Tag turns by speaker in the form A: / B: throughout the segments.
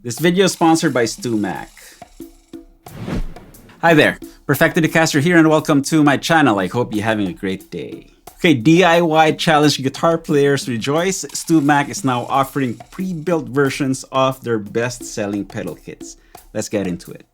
A: This video is sponsored by StewMac. Hi there, Perfecto Castro here and welcome to my channel. I hope you're having a great day. Okay, DIY challenge guitar players rejoice. StewMac is now offering pre-built versions of their best-selling pedal kits. Let's get into it.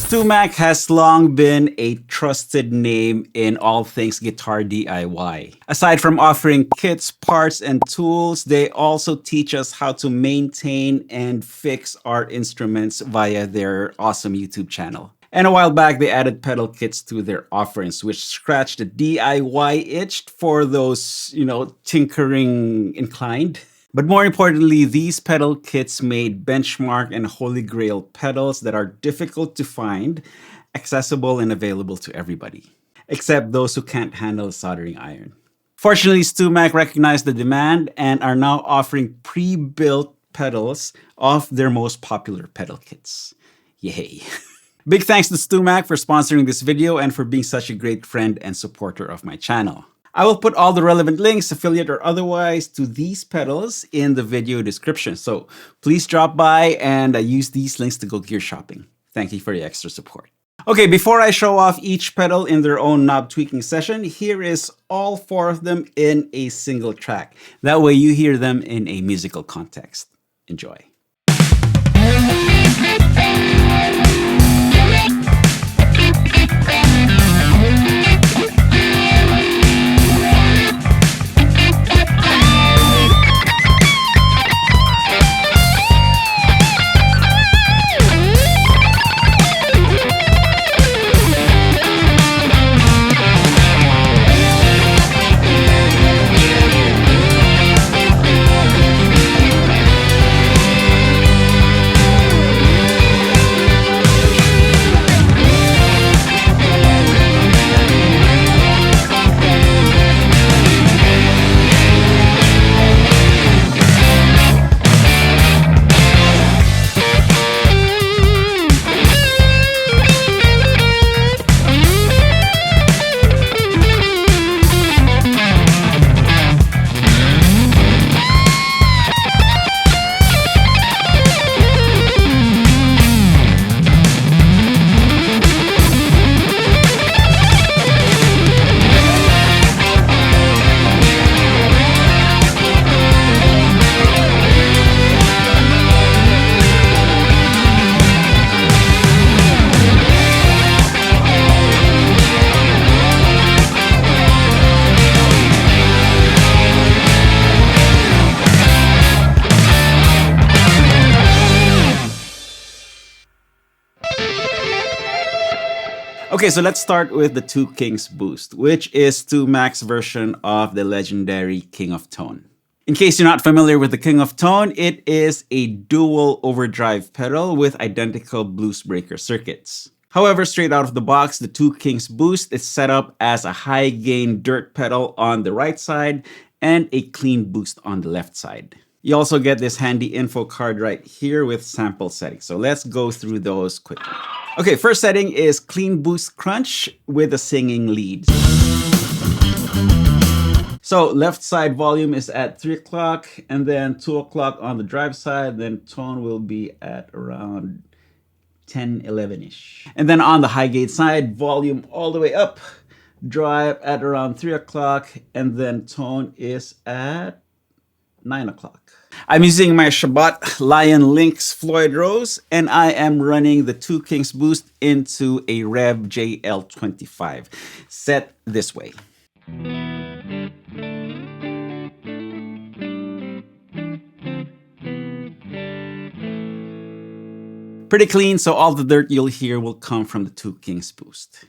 A: StewMac has long been a trusted name in all things guitar DIY. Aside from offering kits, parts, and tools, they also teach us how to maintain and fix our instruments via their awesome YouTube channel. And a while back, they added pedal kits to their offerings, which scratched the DIY itch for those, tinkering inclined. But more importantly, these pedal kits made benchmark and holy grail pedals that are difficult to find, accessible and available to everybody, except those who can't handle a soldering iron. Fortunately, StewMac recognized the demand and are now offering pre-built pedals of their most popular pedal kits. Yay! Big thanks to StewMac for sponsoring this video and for being such a great friend and supporter of my channel. I will put all the relevant links, affiliate or otherwise, to these pedals in the video description. So please drop by and use these links to go gear shopping. Thank you for your extra support. Okay, before I show off each pedal in their own knob tweaking session, here is all 4 of them in a single track. That way you hear them in a musical context. Enjoy. Okay, so let's start with the Two Kings Boost, which is StewMac's version of the legendary King of Tone. In case you're not familiar with the King of Tone, it is a dual overdrive pedal with identical blues breaker circuits. However, straight out of the box, the Two Kings Boost is set up as a high gain dirt pedal on the right side and a clean boost on the left side. You also get this handy info card right here with sample settings. So let's go through those quickly. Okay, first setting is clean boost crunch with a singing lead. So left side volume is at 3 o'clock and then 2 o'clock on the drive side. Then tone will be at around 10, 11-ish. And then on the high gain side, volume all the way up, drive at around 3 o'clock, and then tone is at 9 o'clock. I'm using my Shabbat Lion Lynx Floyd Rose, and I am running the Two Kings Boost into a Rev JL25, set this way. Pretty clean, so all the dirt you'll hear will come from the Two Kings Boost.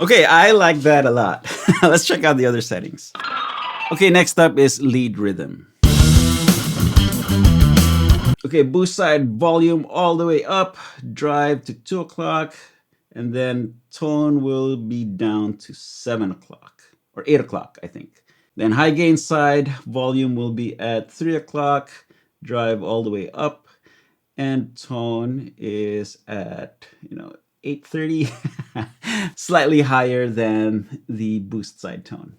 A: Okay, I like that a lot. Let's check out the other settings. Okay, next up is lead rhythm. Okay, boost side volume all the way up, drive to 2 o'clock, and then tone will be down to 7 o'clock, or 8 o'clock, I think. Then high gain side volume will be at 3 o'clock, drive all the way up, and tone is at, 8:30, slightly higher than the boost side tone.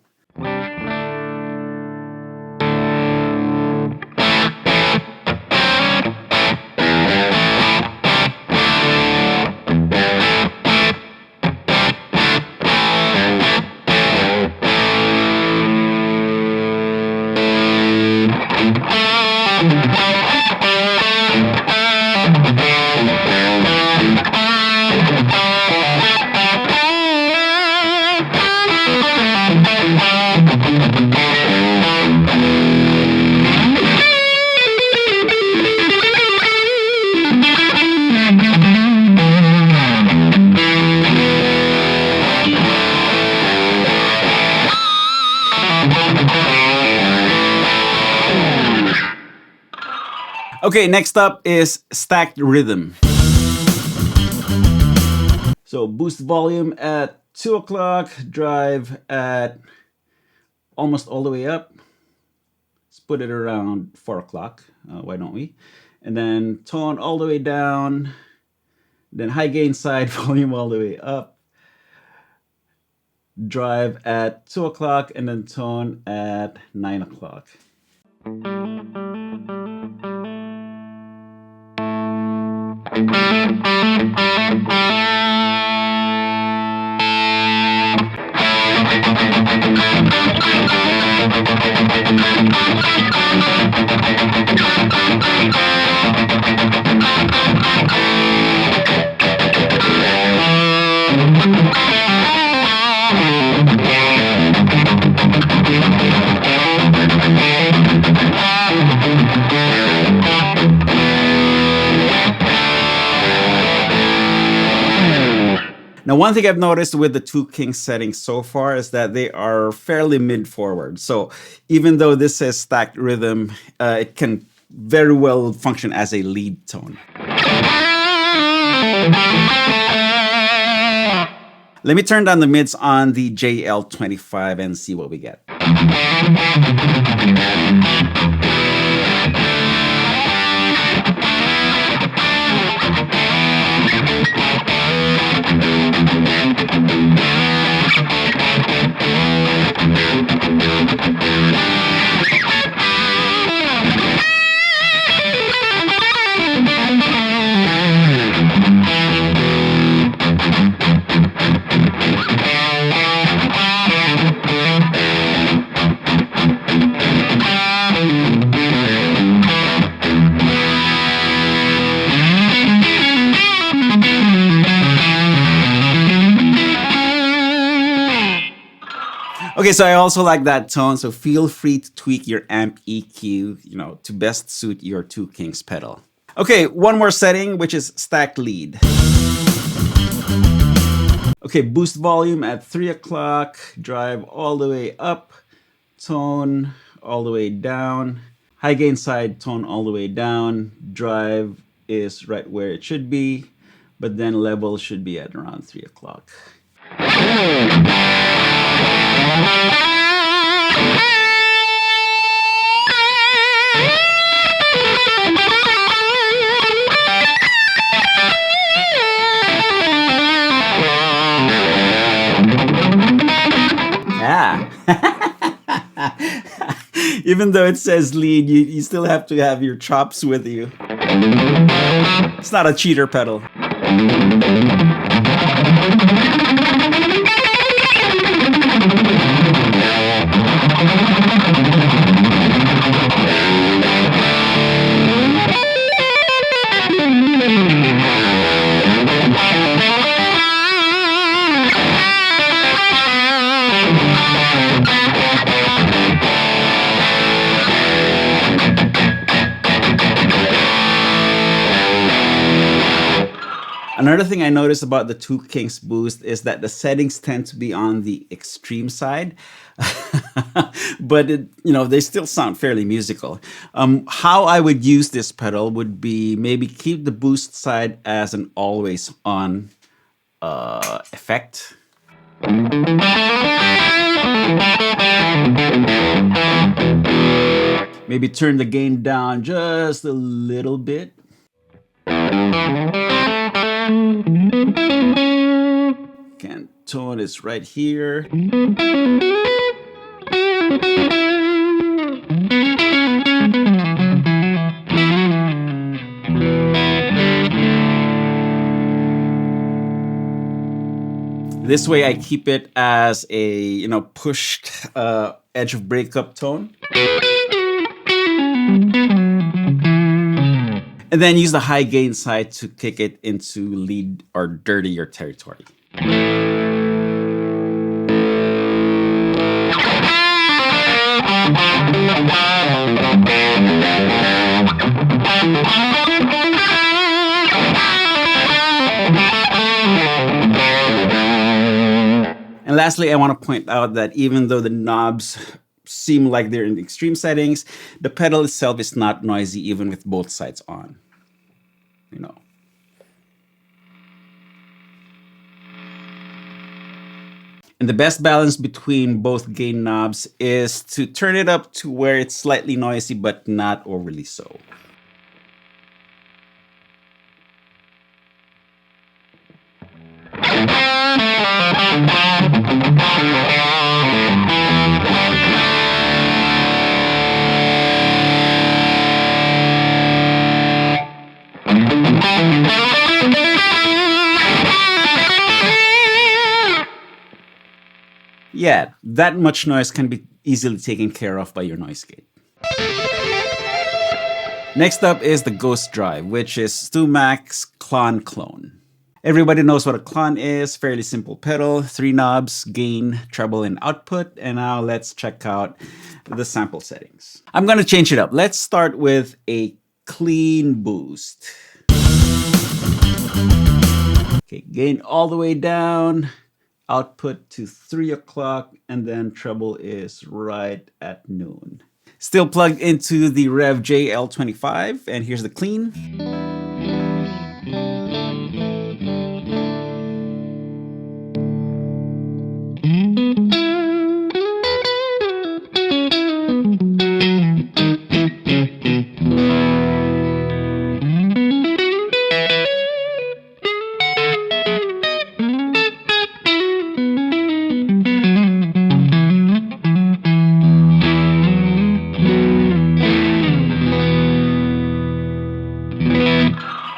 A: Okay, next up is stacked rhythm. So boost volume at 2 o'clock, drive at almost all the way up. Let's put it around 4 o'clock. Why don't we? And then tone all the way down. Then high gain side volume all the way up. Drive at 2 o'clock and then tone at 9 o'clock. Now, one thing I've noticed with the two Kings settings so far is that they are fairly mid-forward. So even though this says stacked rhythm, it can very well function as a lead tone. Let me turn down the mids on the JL25 and see what we get. Okay, so I also like that tone, so feel free to tweak your amp EQ, to best suit your two Kings pedal. Okay, one more setting, which is stacked lead. Okay, boost volume at 3 o'clock, drive all the way up, tone all the way down, high gain side tone all the way down, drive is right where it should be, but then level should be at around 3 o'clock. Yeah. Even though it says lead, you still have to have your chops with you. It's not a cheater pedal. Another thing I noticed about the Two Kings boost is that the settings tend to be on the extreme side, but they still sound fairly musical. How I would use this pedal would be maybe keep the boost side as an always on effect. Maybe turn the gain down just a little bit. Can tone is right here. This way I keep it as a pushed edge of breakup tone. And then use the high gain side to kick it into lead or dirtier territory. And lastly, I want to point out that even though the knobs seem like they're in extreme settings, the pedal itself is not noisy even with both sides on. And the best balance between both gain knobs is to turn it up to where it's slightly noisy but not overly so. Yeah, that much noise can be easily taken care of by your noise gate. Next up is the Ghost Drive, which is StewMac's clone. Everybody knows what a clone is. Fairly simple pedal, 3 knobs, gain, treble, and output. And now let's check out the sample settings. I'm going to change it up. Let's start with a clean boost. Okay, gain all the way down. Output to 3 o'clock, and then treble is right at noon. Still plugged into the Rev JL25, and here's the clean.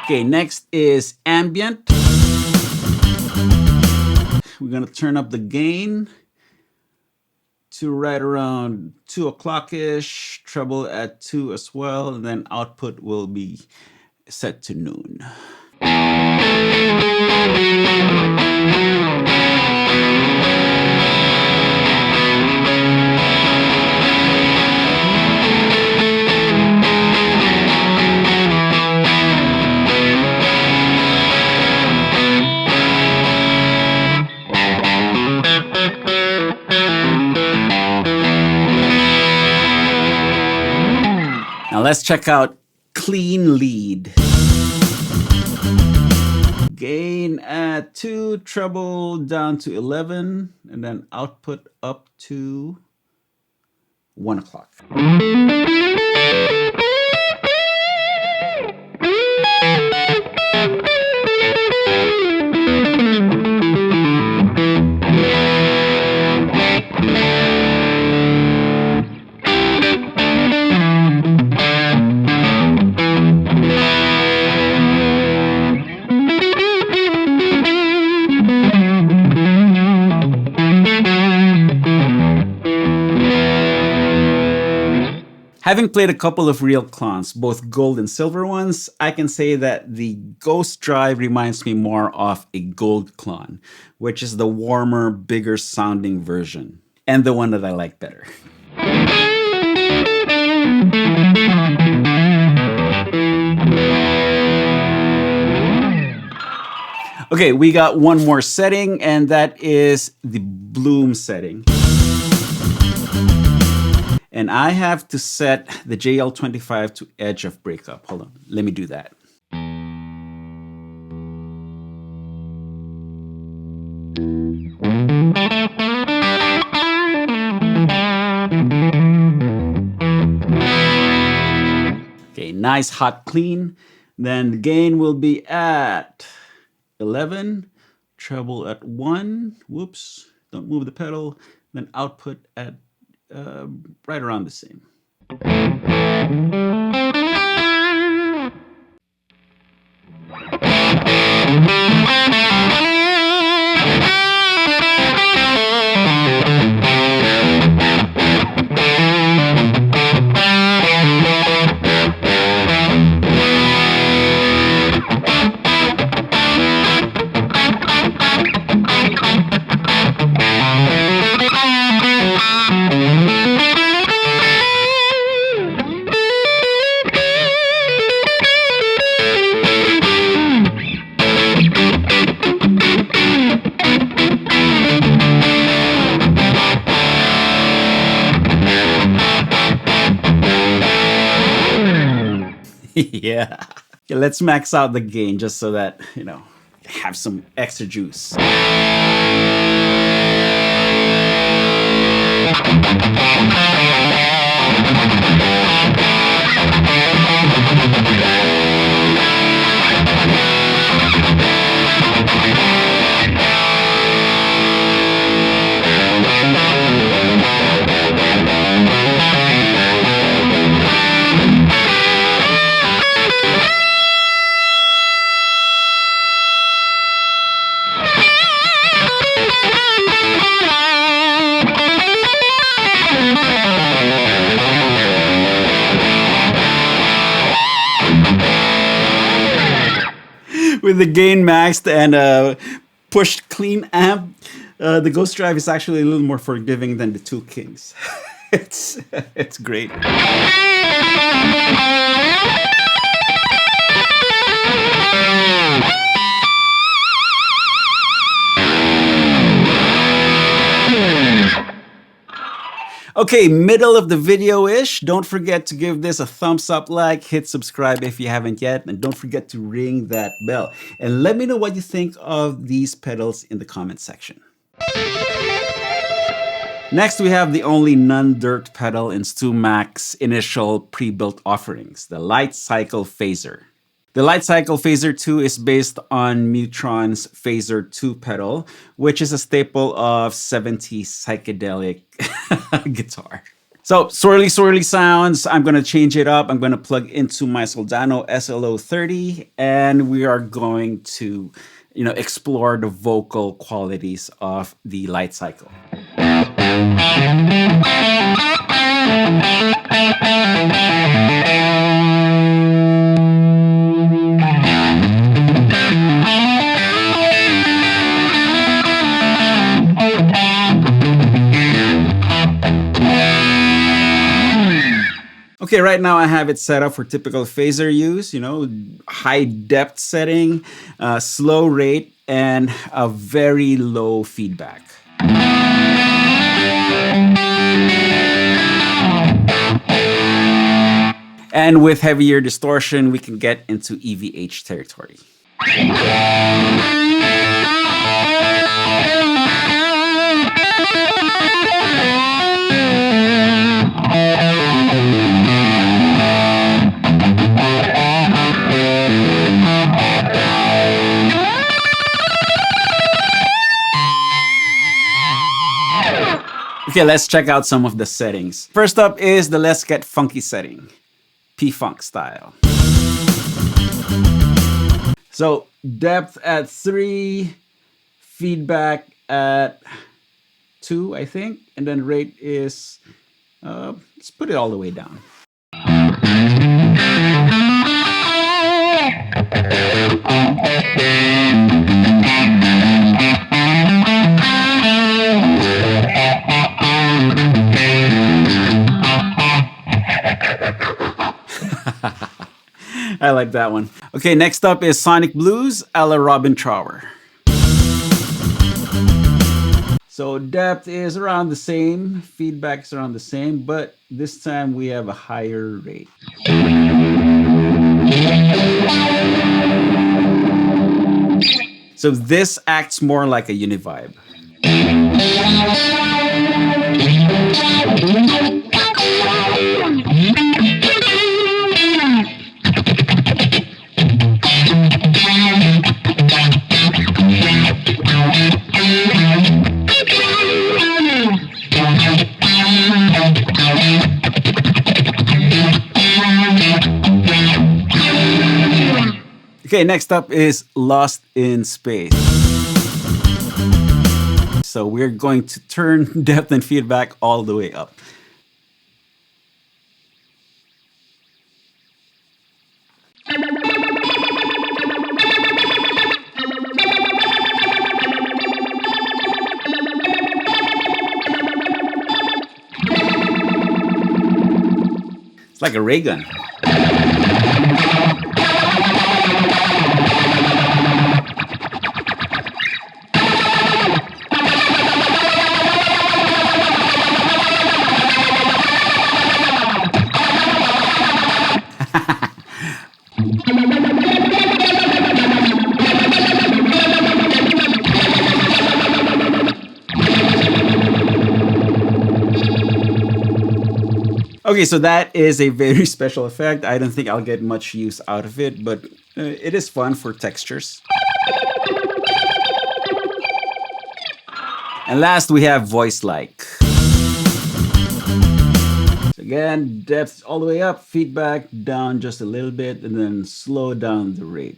A: Okay, next is ambient. We're going to turn up the gain to right around 2 o'clock-ish, treble at 2 as well, and then output will be set to noon. Now let's check out clean lead. Gain at 2, treble down to 11, and then output up to 1 o'clock. Having played a couple of real clones, both gold and silver ones, I can say that the Ghost Drive reminds me more of a gold clone, which is the warmer, bigger sounding version, and the one that I like better. Okay, we got one more setting, and that is the bloom setting. And I have to set the JL25 to edge of breakup. Hold on, let me do that. Okay, nice, hot, clean. Then the gain will be at 11, treble at 1. Whoops, don't move the pedal. Then output at right around the same. Yeah. Okay, let's max out the gain just so that, you know, have some extra juice. With the gain maxed and pushed clean amp, the Ghost Drive is actually a little more forgiving than the Two Kings. it's great. Okay, middle of the video-ish. Don't forget to give this a thumbs up, like, hit subscribe if you haven't yet, and don't forget to ring that bell. And let me know what you think of these pedals in the comment section. Next, we have the only non-dirt pedal in StewMac's initial pre-built offerings, the LIGHTCYCLE PHASOR. The LIGHTCYCLE PHASOR 2 is based on Mutron's PHASOR 2 pedal, which is a staple of 70s psychedelic guitar. So swirly sounds, I'm going to change it up. I'm going to plug into my Soldano SLO30, and we are going to, you know, explore the vocal qualities of the LIGHTCYCLE. Okay, right now I have it set up for typical PHASOR use, you know, high depth setting, slow rate, and a very low feedback. And with heavier distortion, we can get into EVH territory. Okay, let's check out some of the settings. First up is the Let's Get Funky setting, P-Funk style. So depth at 3, feedback at 2, I think, and then rate is, let's put it all the way down. I like that one. Okay, next up is Sonic Blues a la Robin Trower. So depth is around the same, feedback is around the same, but this time we have a higher rate. So this acts more like a univibe. Okay, next up is Lost in Space. So we're going to turn depth and feedback all the way up. It's like a ray gun. Okay, so that is a very special effect. I don't think I'll get much use out of it, but it is fun for textures. And last, we have voice-like. So again, depth all the way up, feedback down just a little bit, and then slow down the rate.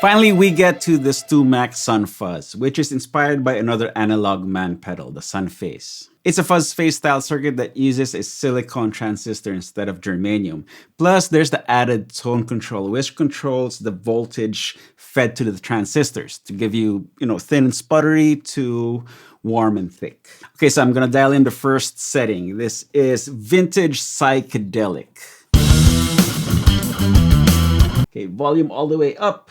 A: Finally, we get to the StewMac Sun Fuzz, which is inspired by another analog man pedal, the Sun Face. It's a fuzz face style circuit that uses a silicon transistor instead of germanium. Plus, there's the added tone control, which controls the voltage fed to the transistors to give you, thin and sputtery to warm and thick. Okay, so I'm gonna dial in the first setting. This is Vintage Psychedelic. Okay, volume all the way up.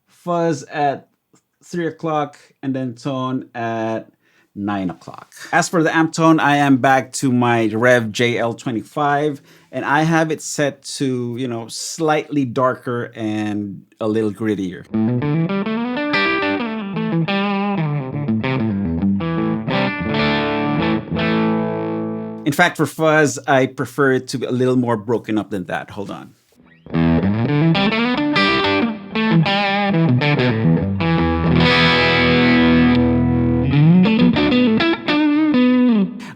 A: Fuzz at 3 o'clock and then tone at 9 o'clock. As for the amp tone, I am back to my Rev JL25 and I have it set to, slightly darker and a little grittier. In fact, for fuzz, I prefer it to be a little more broken up than that. Hold on.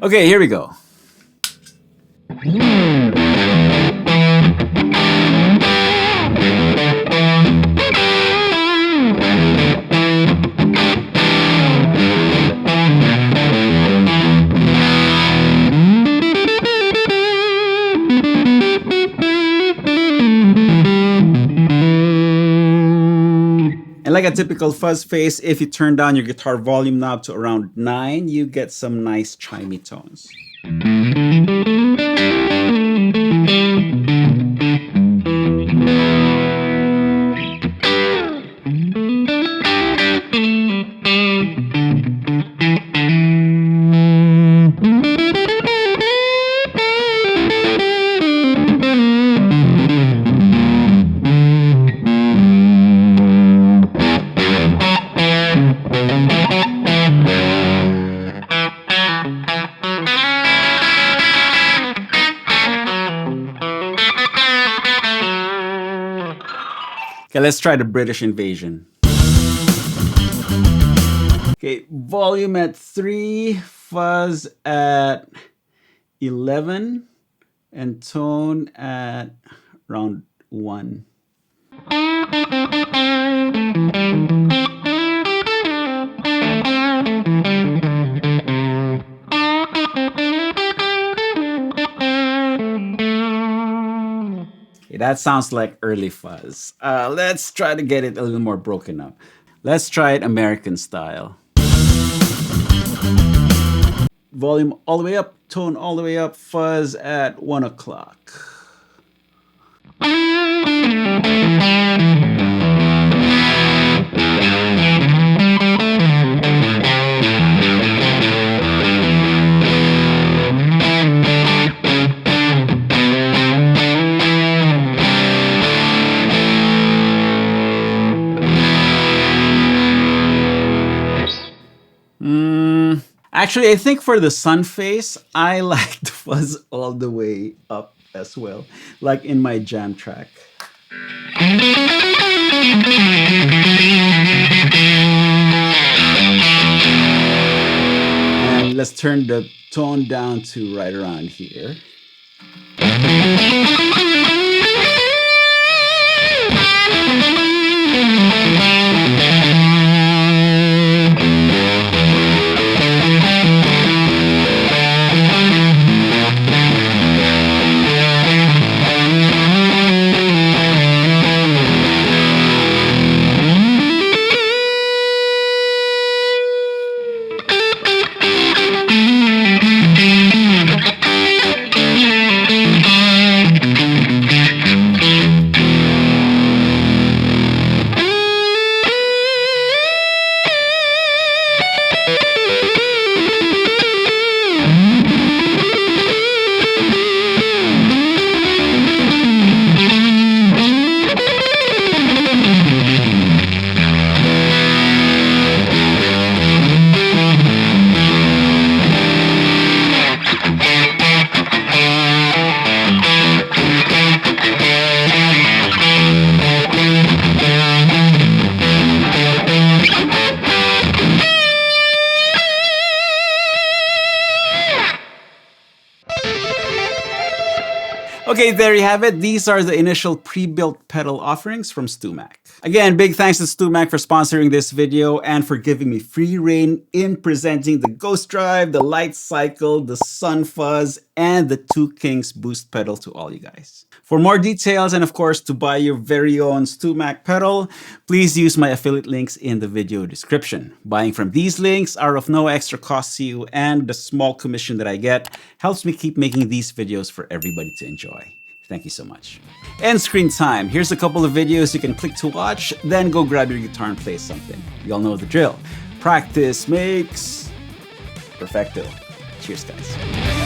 A: Okay, here we go. And like a typical fuzz face, if you turn down your guitar volume knob to around 9, you get some nice chimey tones. Okay, let's try the British Invasion. Okay, volume at 3, fuzz at 11, and tone at round 1. Okay, that sounds like early fuzz. Let's try to get it a little more broken up. Let's try it American style. Volume all the way up, tone all the way up, fuzz at 1 o'clock. Actually, I think for the sun face, I like the fuzz all the way up as well, like in my jam track. And let's turn the tone down to right around here. Okay, there you have it. These are the initial pre-built pedal offerings from StewMac. Again, big thanks to StewMac for sponsoring this video and for giving me free reign in presenting the Ghost Drive, the LIGHTCYCLE, the Sun Fuzz, and the 2 Kings boost pedal to all you guys. For more details and of course to buy your very own StewMac pedal, please use my affiliate links in the video description. Buying from these links are of no extra cost to you, and the small commission that I get helps me keep making these videos for everybody to enjoy. Thank you so much. End screen time. Here's a couple of videos you can click to watch, then go grab your guitar and play something. You all know the drill. Practice makes perfecto. Cheers, guys.